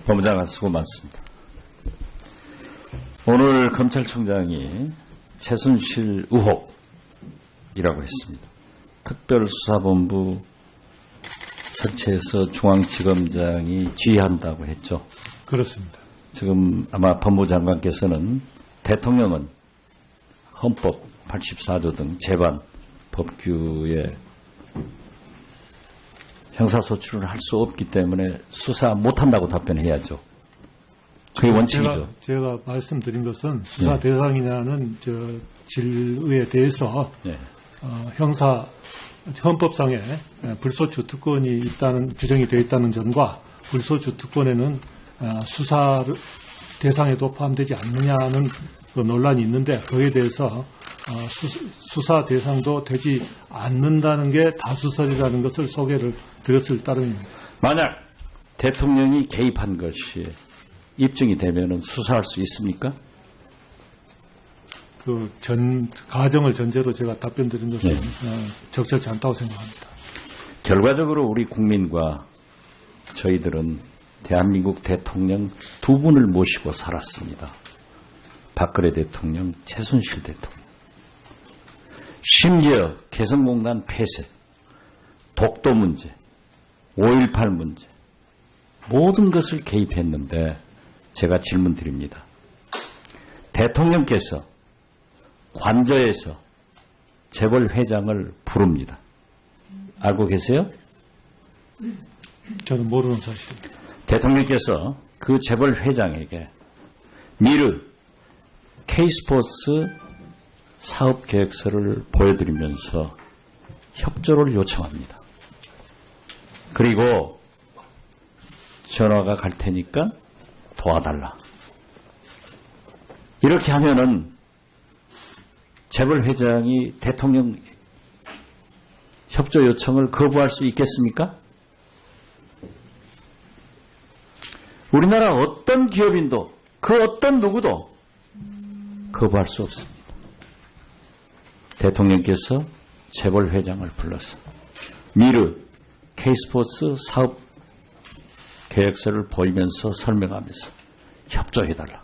법무장관 수고 많습니다. 오늘 검찰총장이 최순실 의혹이라고 했습니다. 특별수사본부 설치해서 중앙지검장이 지휘한다고 했죠. 그렇습니다. 지금 아마 법무장관께서는 대통령은 헌법 84조 등 제반 법규에 형사소출을 할 수 없기 때문에 수사 못한다고 답변해야죠. 그게 원칙이죠. 제가 말씀드린 것은 수사 대상이냐는 질의에 대해서 형사 헌법상에 불소추 특권이 있다는 규정이 되어 있다는 점과 불소추 특권에는 수사 대상에도 포함되지 않느냐는 그 논란이 있는데 거기에 대해서 수사 대상도 되지 않는다는 게 다수설이라는 것을 소개를 드렸을 따름입니다. 만약 대통령이 개입한 것이 입증이 되면 수사할 수 있습니까? 그 가정을 전제로 제가 답변드린 것은 적절치 않다고 생각합니다. 결과적으로 우리 국민과 저희들은 대한민국 대통령 두 분을 모시고 살았습니다. 박근혜 대통령, 최순실 대통령. 심지어 개성공단 폐쇄, 독도 문제, 5.18 문제 모든 것을 개입했는데 제가 질문 드립니다. 대통령께서 관저에서 재벌 회장을 부릅니다. 알고 계세요? 저는 모르는 사실입니다. 대통령께서 그 재벌 회장에게 미르 K스포츠 사업계획서를 보여드리면서 협조를 요청합니다. 그리고 전화가 갈 테니까 도와달라. 이렇게 하면은 재벌 회장이 대통령 협조 요청을 거부할 수 있겠습니까? 우리나라 어떤 기업인도 그 어떤 누구도 거부할 수 없습니다. 대통령께서 재벌 회장을 불러서 미르 K스포츠 사업 계획서를 보이면서 설명하면서 협조해달라.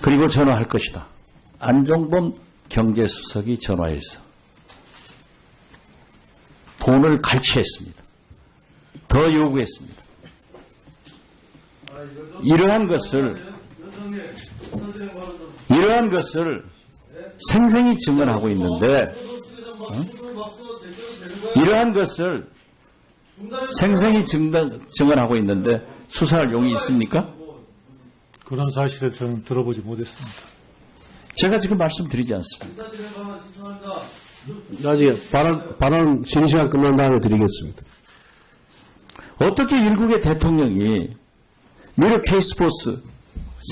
그리고 전화할 것이다. 안종범 경제수석이 전화해서 돈을 갈취했습니다. 더 요구했습니다. 이러한 것을 생생히 증언하고 있는데 이러한 것을 생생히 증언하고 있는데 수사할 용이 있습니까? 그런 사실을 저는 들어보지 못했습니다. 제가 지금 말씀드리지 않습니다. 나중에 발언 진시간 끝난 다음에 드리겠습니다. 어떻게 일국의 대통령이 미르 K스포츠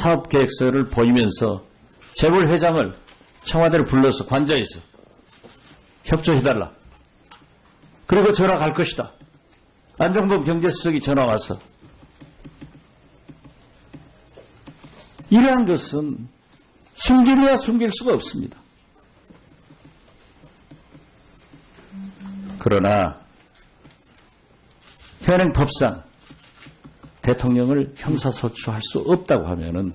사업계획서를 보이면서 재벌 회장을 청와대를 불러서 관저에서 협조해달라. 그리고 전화 갈 것이다. 안종범 경제수석이 전화 와서 이러한 것은 숨기려야 숨길 수가 없습니다. 그러나 현행법상 대통령을 형사소추할 수 없다고 하면은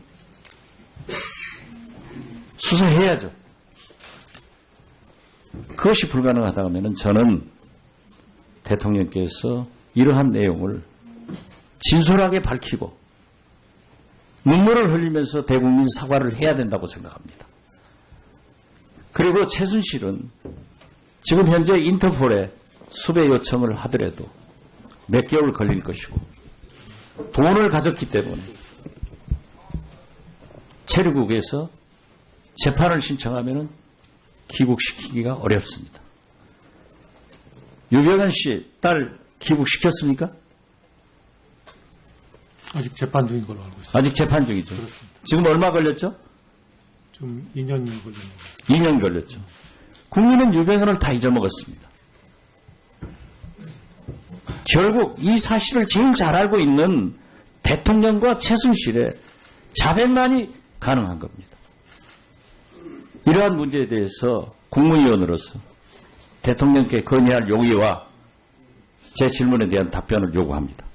수사해야죠. 그것이 불가능하다고 하면은 저는 대통령께서 이러한 내용을 진솔하게 밝히고 눈물을 흘리면서 대국민 사과를 해야 된다고 생각합니다. 그리고 최순실은 지금 현재 인터폴에 수배 요청을 하더라도 몇 개월 걸릴 것이고 돈을 가졌기 때문에 체류국에서 재판을 신청하면 귀국시키기가 어렵습니다. 유병현 씨 딸 귀국시켰습니까? 아직 재판 중인 걸로 알고 있습니다. 아직 재판 중이죠. 그렇습니다. 지금 얼마 걸렸죠? 좀 2년 걸렸습니다. 2년 걸렸죠. 국민은 유병현을 다 잊어먹었습니다. 결국 이 사실을 제일 잘 알고 있는 대통령과 최순실의 자백만이 가능한 겁니다. 이러한 문제에 대해서 국무위원으로서 대통령께 건의할 용의와 제 질문에 대한 답변을 요구합니다.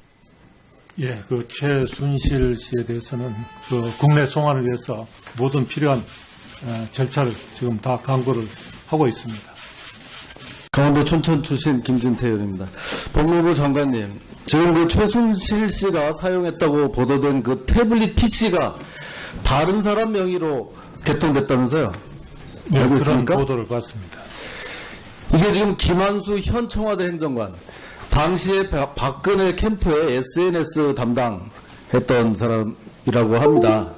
예, 그 최순실 씨에 대해서는 그 국내 송환을 위해서 모든 필요한 절차를 지금 다 강구를 하고 있습니다. 강원도 춘천 출신 김진태 의원입니다. 법무부 장관님, 지금 그 최순실 씨가 사용했다고 보도된 그 태블릿 PC가 다른 사람 명의로 개통됐다면서요? 네, 알고 그런 있습니까? 보도를 봤습니다. 이게 지금 김한수 현 청와대 행정관, 당시에 박근혜 캠프의 SNS 담당했던 사람이라고 합니다.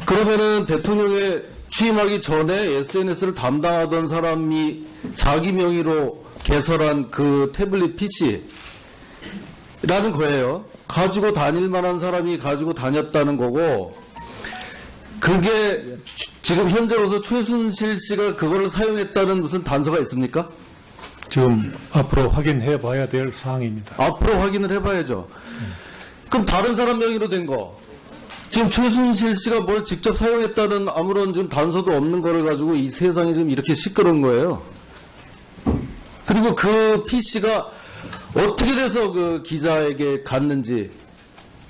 그러면은 대통령에 취임하기 전에 SNS를 담당하던 사람이 자기 명의로 개설한 그 태블릿 PC라는 거예요. 가지고 다닐 만한 사람이 가지고 다녔다는 거고, 그게 지금 현재로서 최순실 씨가 그거를 사용했다는 무슨 단서가 있습니까? 지금 앞으로 확인해 봐야 될 사항입니다. 앞으로 확인을 해봐야죠. 그럼 다른 사람 명의로 된 거, 지금 최순실 씨가 뭘 직접 사용했다는 아무런 지금 단서도 없는 거를 가지고 이 세상이 지금 이렇게 시끄러운 거예요. 그리고 그 PC가 어떻게 돼서 그 기자에게 갔는지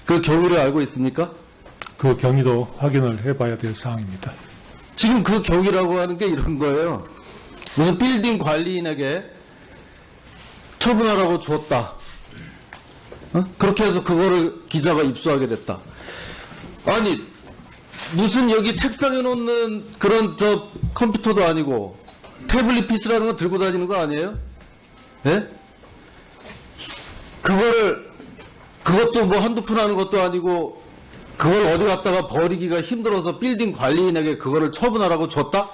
그 경위를 알고 있습니까? 그 경위도 확인을 해 봐야 될 사항입니다. 지금 그 경위라고 하는 게 이런 거예요. 무슨 빌딩 관리인에게 처분하라고 줬다. 그렇게 해서 그거를 기자가 입수하게 됐다. 아니, 무슨 여기 책상에 놓는 그런 저 컴퓨터도 아니고 태블릿 PC라는 거 들고 다니는 거 아니에요? 예? 그것도 뭐 한두 푼 하는 것도 아니고 그걸 어디 갔다가 버리기가 힘들어서 빌딩 관리인에게 그거를 처분하라고 줬다?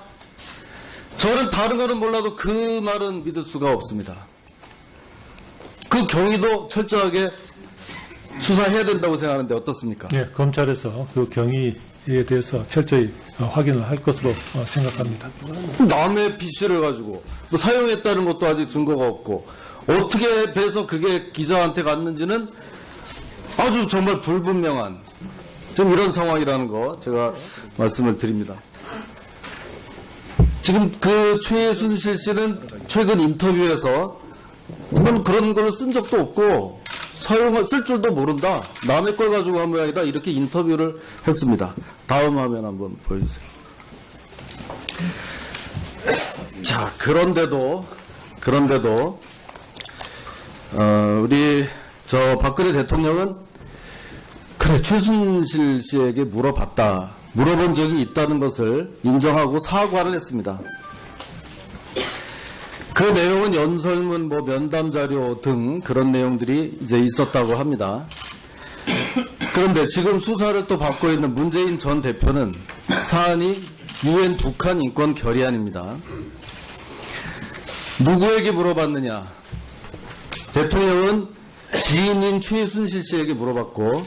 저는 다른 거는 몰라도 그 말은 믿을 수가 없습니다. 그 경위도 철저하게 수사해야 된다고 생각하는데 어떻습니까? 예, 검찰에서 그 경위에 대해서 철저히 확인을 할 것으로 생각합니다. 남의 PC를 가지고 뭐 사용했다는 것도 아직 증거가 없고 어떻게 돼서 그게 기자한테 갔는지는 아주 정말 불분명한 좀 이런 상황이라는 거 제가 말씀을 드립니다. 지금 그 최순실 씨는 최근 인터뷰에서 이건 그런 걸 쓴 적도 없고 쓸 줄도 모른다. 남의 걸 가지고 한 모양이다. 이렇게 인터뷰를 했습니다. 다음 화면 한번 보여주세요. 자, 그런데도 우리 저 박근혜 대통령은 그래 최순실 씨에게 물어봤다. 물어본 적이 있다는 것을 인정하고 사과를 했습니다. 그 내용은 연설문, 뭐 면담 자료 등 그런 내용들이 이제 있었다고 합니다. 그런데 지금 수사를 또 받고 있는 문재인 전 대표는 사안이 UN 북한 인권 결의안입니다. 누구에게 물어봤느냐? 대통령은 지인인 최순실 씨에게 물어봤고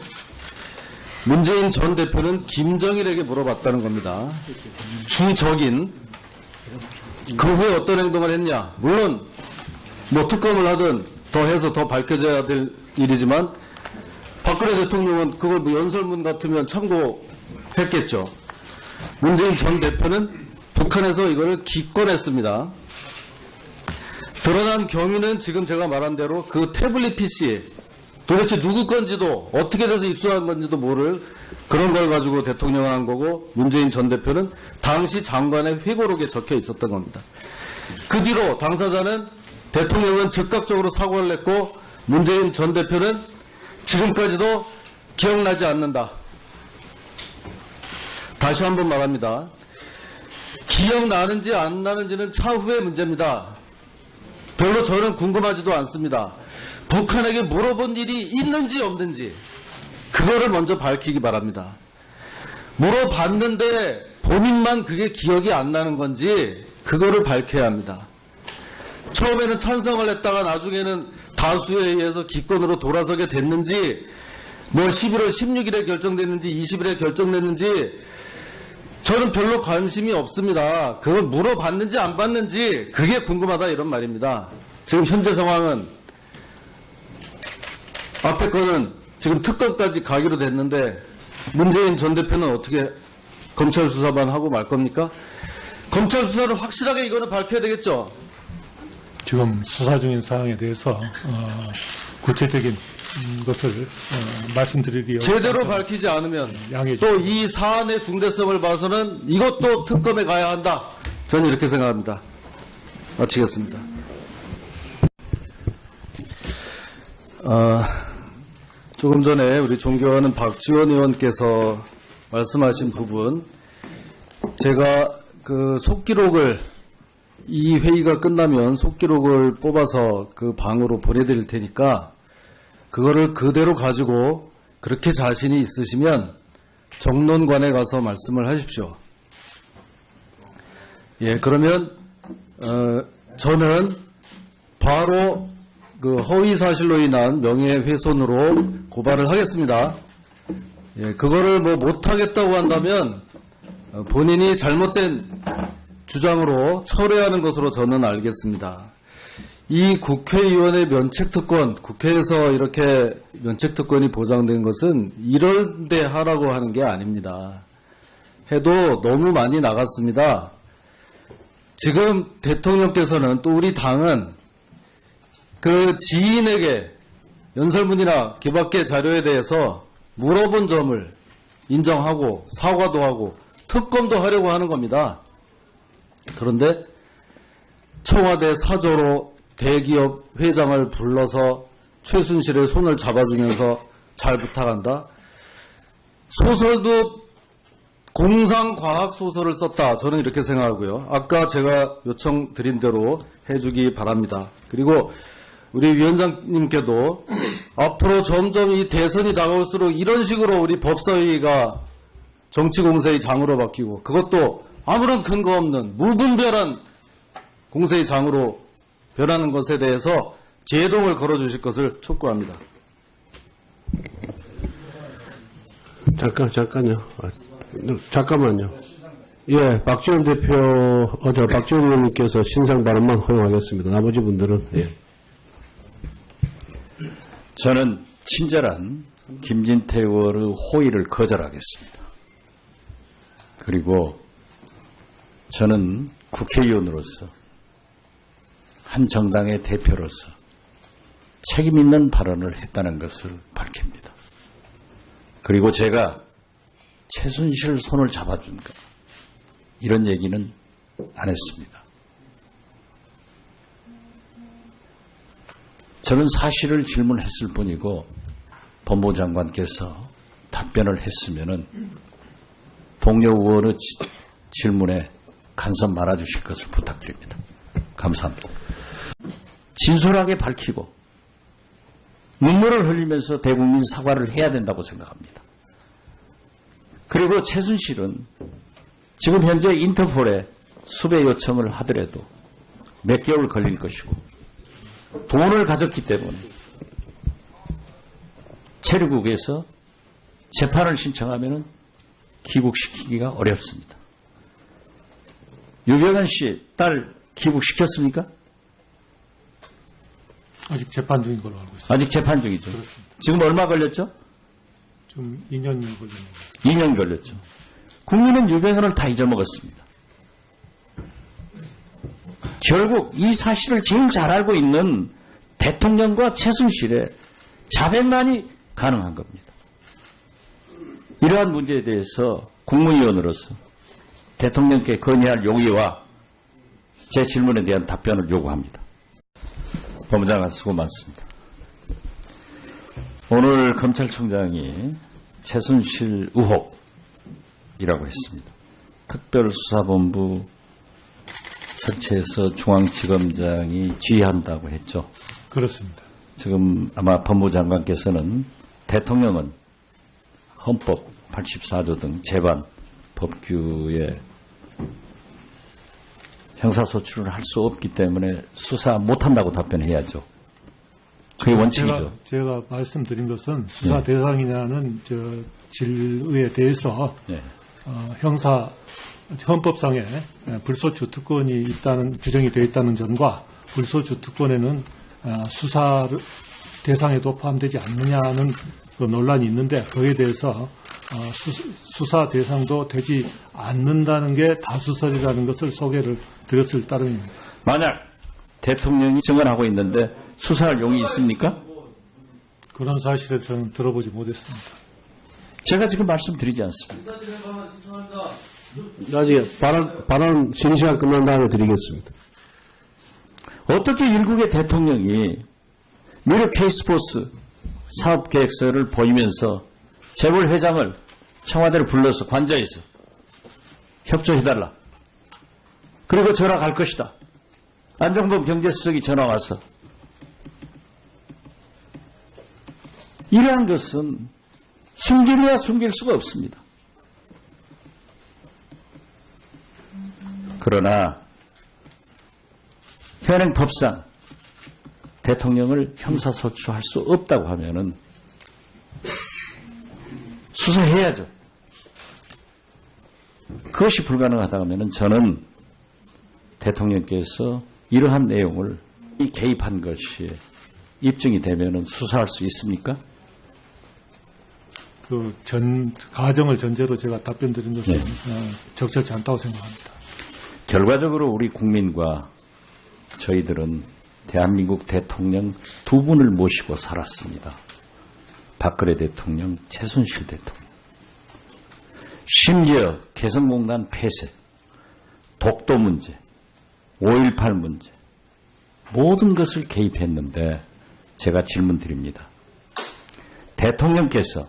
문재인 전 대표는 김정일에게 물어봤다는 겁니다. 주적인 그 후에 어떤 행동을 했냐? 물론 뭐 특검을 하든 더 해서 더 밝혀져야 될 일이지만 박근혜 대통령은 그걸 뭐 연설문 같으면 참고했겠죠. 문재인 전 대표는 북한에서 이거를 기권했습니다. 드러난 경위는 지금 제가 말한 대로 그 태블릿 PC 도대체 누구 건지도 어떻게 돼서 입수한 건지도 모를 그런 걸 가지고 대통령을 한 거고 문재인 전 대표는 당시 장관의 회고록에 적혀 있었던 겁니다. 그 뒤로 당사자는 대통령은 즉각적으로 사과를 했고 문재인 전 대표는 지금까지도 기억나지 않는다. 다시 한번 말합니다. 기억나는지 안 나는지는 차후의 문제입니다. 별로 저는 궁금하지도 않습니다. 북한에게 물어본 일이 있는지 없는지 그거를 먼저 밝히기 바랍니다. 물어봤는데 본인만 그게 기억이 안 나는 건지 그거를 밝혀야 합니다. 처음에는 찬성을 했다가 나중에는 다수에 의해서 기권으로 돌아서게 됐는지 뭐 11월 16일에 결정됐는지 20일에 결정됐는지 저는 별로 관심이 없습니다. 그걸 물어봤는지 안 봤는지 그게 궁금하다 이런 말입니다. 지금 현재 상황은 앞에 거는 지금 특검까지 가기로 됐는데 문재인 전 대표는 어떻게 검찰 수사만 하고 말 겁니까? 검찰 수사를 확실하게 이거는 밝혀야 되겠죠? 지금 수사 중인 사항에 대해서 구체적인 것을 말씀드리기 제대로 밝히지 않으면 양해해 또 이 사안의 중대성을 봐서는 이것도 특검에 가야 한다. 저는 이렇게 생각합니다. 마치겠습니다. 조금 전에 우리 존경하는 박지원 의원께서 말씀하신 부분, 제가 그 속기록을, 이 회의가 끝나면 속기록을 뽑아서 그 방으로 보내드릴 테니까 그거를 그대로 가지고 그렇게 자신이 있으시면 정론관에 가서 말씀을 하십시오. 예, 그러면 저는 바로 그 허위 사실로 인한 명예훼손으로 고발을 하겠습니다. 예, 그거를 뭐 못하겠다고 한다면 본인이 잘못된 주장으로 철회하는 것으로 저는 알겠습니다. 이 국회의원의 면책특권, 국회에서 이렇게 면책특권이 보장된 것은 이런 데 하라고 하는 게 아닙니다. 해도 너무 많이 나갔습니다. 지금 대통령께서는 또 우리 당은 그 지인에게 연설문이나 기박계 자료에 대해서 물어본 점을 인정하고 사과도 하고 특검도 하려고 하는 겁니다. 그런데 청와대 사저로 대기업 회장을 불러서 최순실의 손을 잡아주면서 잘 부탁한다. 소설도 공상과학소설을 썼다. 저는 이렇게 생각하고요. 아까 제가 요청드린 대로 해주기 바랍니다. 그리고 우리 위원장님께도 앞으로 점점 이 대선이 다가올수록 이런 식으로 우리 법사위가 정치공세의 장으로 바뀌고 그것도 아무런 근거 없는 무분별한 공세의 장으로 변하는 것에 대해서 제동을 걸어주실 것을 촉구합니다. 잠깐만요. 예, 박지원 박지원 의원님께서 신상 발언만 허용하겠습니다. 나머지 분들은, 예. 저는 친절한 김진태 의원의 호의를 거절하겠습니다. 그리고 저는 국회의원으로서 한 정당의 대표로서 책임 있는 발언을 했다는 것을 밝힙니다. 그리고 제가 최순실 손을 잡아준 것, 이런 얘기는 안 했습니다. 저는 사실을 질문했을 뿐이고 법무부 장관께서 답변을 했으면은 동료 의원의 질문에 간섭 말아주실 것을 부탁드립니다. 감사합니다. 진솔하게 밝히고 눈물을 흘리면서 대국민 사과를 해야 된다고 생각합니다. 그리고 최순실은 지금 현재 인터폴에 수배 요청을 하더라도 몇 개월 걸릴 것이고 돈을 가졌기 때문에 체류국에서 재판을 신청하면 귀국시키기가 어렵습니다. 유병헌 씨 딸 귀국시켰습니까? 아직 재판 중인 걸로 알고 있습니다. 아직 재판 중이죠. 그렇습니다. 지금 얼마 걸렸죠? 좀 2년이 걸렸는데. 2년 걸렸죠. 국민은 유병헌을 다 잊어먹었습니다. 결국 이 사실을 제일 잘 알고 있는 대통령과 최순실의 자백만이 가능한 겁니다. 이러한 문제에 대해서 국무위원으로서 대통령께 건의할 용의와 제 질문에 대한 답변을 요구합니다. 법무장관 수고 많습니다. 오늘 검찰총장이 최순실 의혹이라고 했습니다. 특별수사본부 설치해서 중앙지검장이 지휘한다고 했죠. 그렇습니다. 지금 아마 법무장관께서는 대통령은 헌법 84조 등 재반 법규에 형사소출을 할 수 없기 때문에 수사 못한다고 답변해야죠. 그게 원칙이죠. 제가 말씀드린 것은 수사 대상이냐는 질의에 대해서 네. 헌법상에 불소추 특권이 있다는 규정이 되어 있다는 점과 불소추 특권에는 수사 대상에도 포함되지 않느냐는 그 논란이 있는데 그에 대해서 수사 대상도 되지 않는다는 게 다수설이라는 것을 소개를 드렸을 따름입니다. 만약 대통령이 증언하고 있는데 수사할 용이 있습니까? 그런 사실을 저는 들어보지 못했습니다. 제가 지금 말씀드리지 않습니다. 아직 발언 질의 시간 끝난 다음에 드리겠습니다. 어떻게 일국의 대통령이 미르 K스포츠 사업계획서를 보이면서 재벌 회장을 청와대를 불러서 관저에서 협조해달라. 그리고 전화 갈 것이다. 안종범 경제수석이 전화 와서. 이러한 것은 숨기려야 숨길 수가 없습니다. 그러나 현행법상 대통령을 형사소추할 수 없다고 하면은 수사해야죠. 그것이 불가능하다고 하면은 저는 대통령께서 이러한 내용을 개입한 것이 입증이 되면은 수사할 수 있습니까? 그 가정을 전제로 제가 답변 드린 것은 네. 적절치 않다고 생각합니다. 결과적으로 우리 국민과 저희들은 대한민국 대통령 두 분을 모시고 살았습니다. 박근혜 대통령, 최순실 대통령. 심지어 개성공단 폐쇄, 독도 문제, 5.18 문제, 모든 것을 개입했는데 제가 질문 드립니다. 대통령께서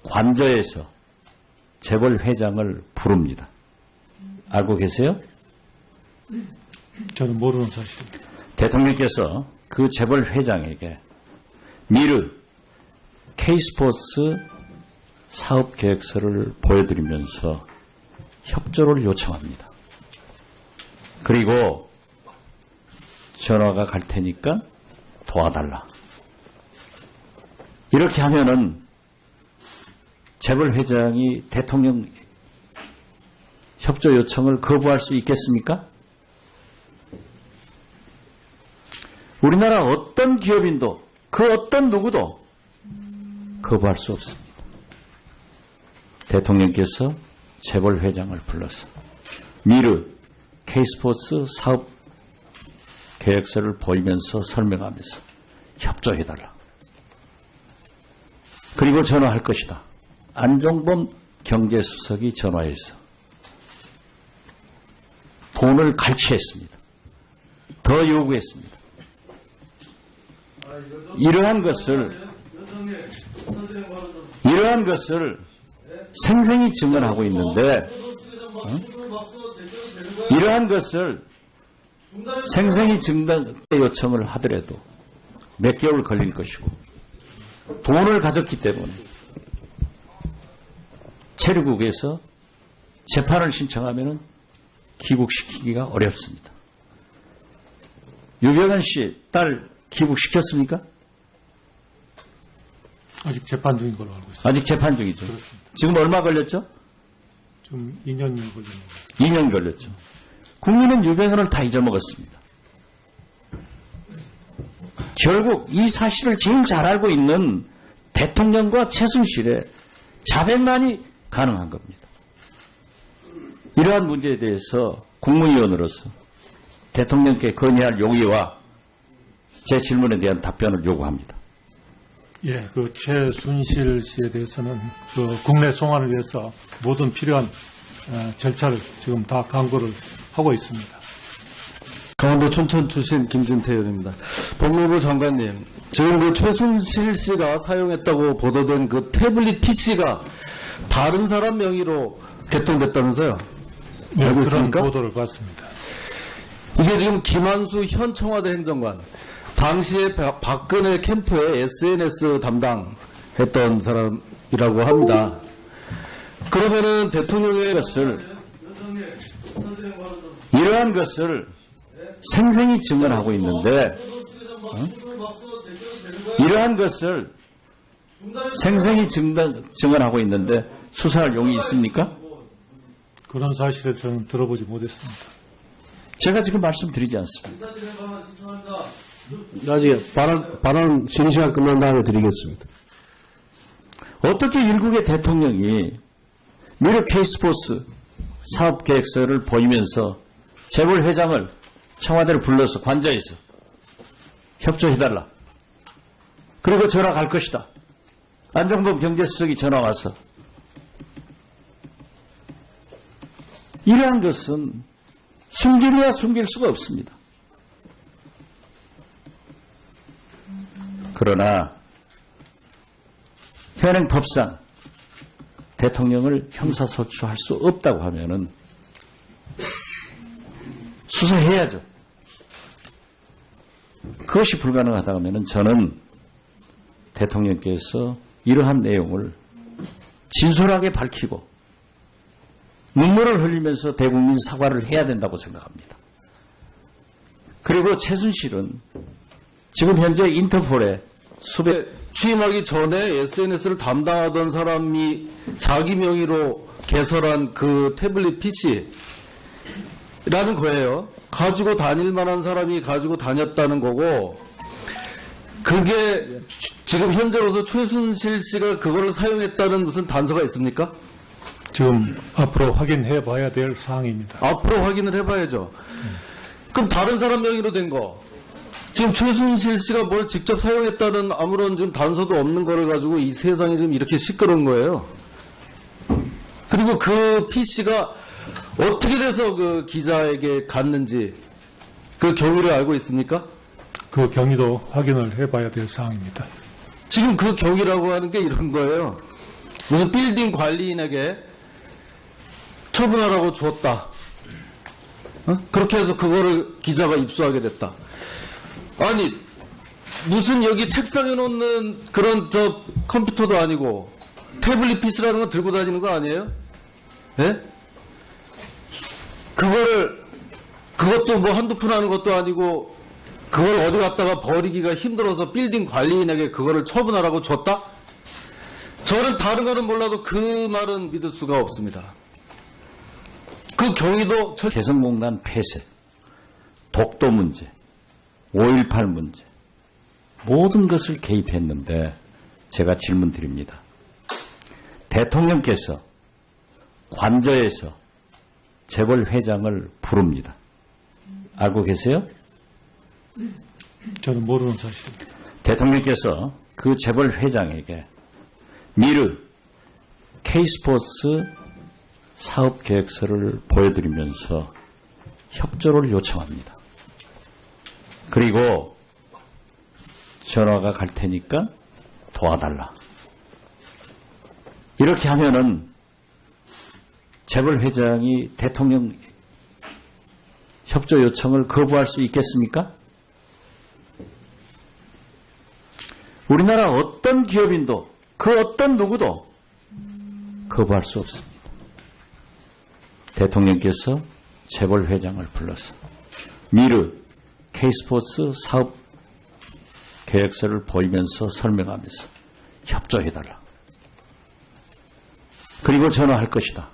관저에서 재벌 회장을 부릅니다. 알고 계세요? 저는 모르는 사실입니다. 대통령께서 그 재벌 회장에게 미르 K스포츠 사업계획서를 보여드리면서 협조를 요청합니다. 그리고 전화가 갈 테니까 도와달라. 이렇게 하면은 재벌 회장이 대통령 협조 요청을 거부할 수 있겠습니까? 우리나라 어떤 기업인도 그 어떤 누구도 거부할 수 없습니다. 대통령께서 재벌 회장을 불러서 미르 K스포츠 사업 계획서를 보이면서 설명하면서 협조해달라. 그리고 전화할 것이다. 안종범 경제수석이 전화해서 돈을 갈취했습니다. 더 요구했습니다. 이러한 것을 생생히 증언하고 있는데 이러한 것을 생생히 증언 요청을 하더라도 몇 개월 걸릴 것이고 돈을 가졌기 때문에 체류국에서 재판을 신청하면 귀국시키기가 어렵습니다. 유병헌 씨 딸 귀국시켰습니까? 아직 재판 중인 걸로 알고 있습니다. 아직 재판 중이죠. 지금 얼마 걸렸죠? 좀 2년이 걸리는 거예요. 2년 걸렸죠. 국민은 유병헌을 다 잊어먹었습니다. 결국 이 사실을 제일 잘 알고 있는 대통령과 최순실의 자백만이 가능한 겁니다. 이러한 문제에 대해서 국무위원으로서 대통령께 건의할 용의와 제 질문에 대한 답변을 요구합니다. 예, 그 최순실 씨에 대해서는 그 국내 송환을 위해서 모든 필요한 절차를 지금 다 강구를 하고 있습니다. 강원도 춘천 출신 김진태 의원입니다. 법무부 장관님, 지금 그 최순실 씨가 사용했다고 보도된 그 태블릿 PC가 다른 사람 명의로 개통됐다면서요? 네, 알고 그런 있습니까? 보도를 봤습니다. 이게 지금 김한수 현 청와대 행정관, 당시에 박근혜 캠프의 SNS 담당했던 사람이라고 합니다. 그러면은 대통령의 이러한 것을 생생히 증언하고 있는데 이러한 것을 생생히 증언하고 있는데 수사할 용이 있습니까? 그런 사실을 저는 들어보지 못했습니다. 제가 지금 말씀드리지 않습니다. 아직 발언 질의 시간 끝난 다음에 드리겠습니다. 어떻게 일국의 대통령이 미르 K스포츠 사업계획서를 보이면서 재벌 회장을 청와대를 불러서 관저에서 협조해달라. 그리고 전화 갈 것이다. 안종범 경제수석이 전화 와서. 이러한 것은 숨기려야 숨길 수가 없습니다. 그러나 현행법상 대통령을 형사소추할 수 없다고 하면은 수사해야죠. 그것이 불가능하다고 하면은 저는 대통령께서 이러한 내용을 진솔하게 밝히고 눈물을 흘리면서 대국민 사과를 해야 된다고 생각합니다. 그리고 최순실은 지금 현재 인터폴에 취임하기 전에 SNS를 담당하던 사람이 자기 명의로 개설한 그 태블릿 PC라는 거예요. 가지고 다닐 만한 사람이 가지고 다녔다는 거고, 그게 지금 현재로서 최순실 씨가 그거를 사용했다는 무슨 단서가 있습니까? 지금 앞으로 확인해 봐야 될 사항입니다. 앞으로 확인을 해봐야죠. 그럼 다른 사람 명의로 된 거, 지금 최순실 씨가 뭘 직접 사용했다는 아무런 지금 단서도 없는 거를 가지고 이 세상이 지금 이렇게 시끄러운 거예요. 그리고 그 PC가 어떻게 돼서 그 기자에게 갔는지 그 경위를 알고 있습니까? 그 경위도 확인을 해봐야 될 사항입니다. 지금 그 경위라고 하는 게 이런 거예요. 무슨 빌딩 관리인에게 처분하라고 주었다. 그렇게 해서 그거를 기자가 입수하게 됐다. 아니, 무슨 여기 책상에 놓는 그런 저 컴퓨터도 아니고 태블릿 PC라는 거 들고 다니는 거 아니에요? 예? 그것도 뭐 한두 푼 하는 것도 아니고 그걸 어디 갔다가 버리기가 힘들어서 빌딩 관리인에게 그거를 처분하라고 줬다? 저는 다른 거는 몰라도 그 말은 믿을 수가 없습니다. 그 경위도 개성공단 폐쇄, 독도 문제, 5.18 문제, 모든 것을 개입했는데 제가 질문 드립니다. 대통령께서 관저에서 재벌 회장을 부릅니다. 알고 계세요? 저는 모르는 사실입니다. 대통령께서 그 재벌 회장에게 미르 K스포츠 사업계획서를 보여드리면서 협조를 요청합니다. 그리고 전화가 갈 테니까 도와달라. 이렇게 하면은 재벌 회장이 대통령 협조 요청을 거부할 수 있겠습니까? 우리나라 어떤 기업인도 그 어떤 누구도 거부할 수 없습니다. 대통령께서 재벌 회장을 불러서 미르 K스포츠 사업 계획서를 보이면서 설명하면서 협조해달라. 그리고 전화할 것이다.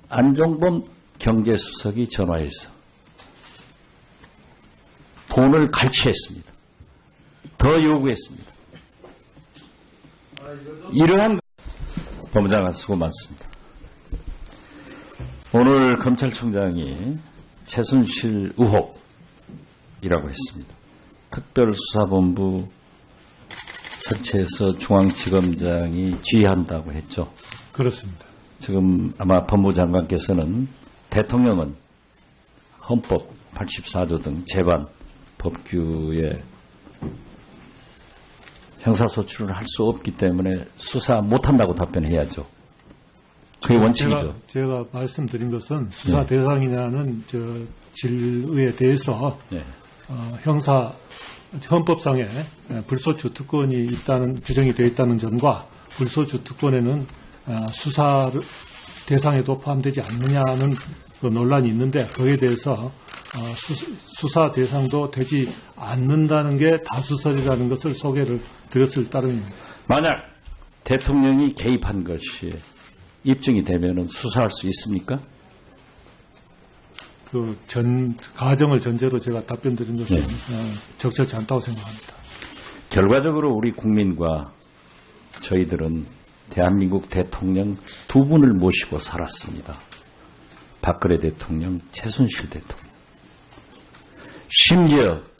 안종범 경제수석이 전화해서 돈을 갈취했습니다. 더 요구했습니다. 이러한 법무장관 수고 많습니다. 오늘 검찰총장이 최순실 의혹이라고 했습니다. 특별수사본부 설치해서 중앙지검장이 지휘한다고 했죠. 그렇습니다. 지금 아마 법무장관께서는 대통령은 헌법 84조 등 제반 법규에 형사소추를 할 수 없기 때문에 수사 못한다고 답변해야죠. 그게 원칙이죠. 제가 말씀드린 것은 수사 대상이냐는 질의에 대해서 네. 헌법상에 불소추 특권이 있다는 규정이 되어 있다는 점과 불소추 특권에는 수사 대상에도 포함되지 않느냐는 그 논란이 있는데 거기에 대해서 수사 대상도 되지 않는다는 게 다수설이라는 것을 소개를 드렸을 따름입니다. 만약 대통령이 개입한 것이 입증이 되면 수사할 수 있습니까? 그 가정을 전제로 제가 답변드린 것은 적절치 않다고 생각합니다. 결과적으로 우리 국민과 저희들은 대한민국 대통령 두 분을 모시고 살았습니다. 박근혜 대통령, 최순실 대통령. 심지어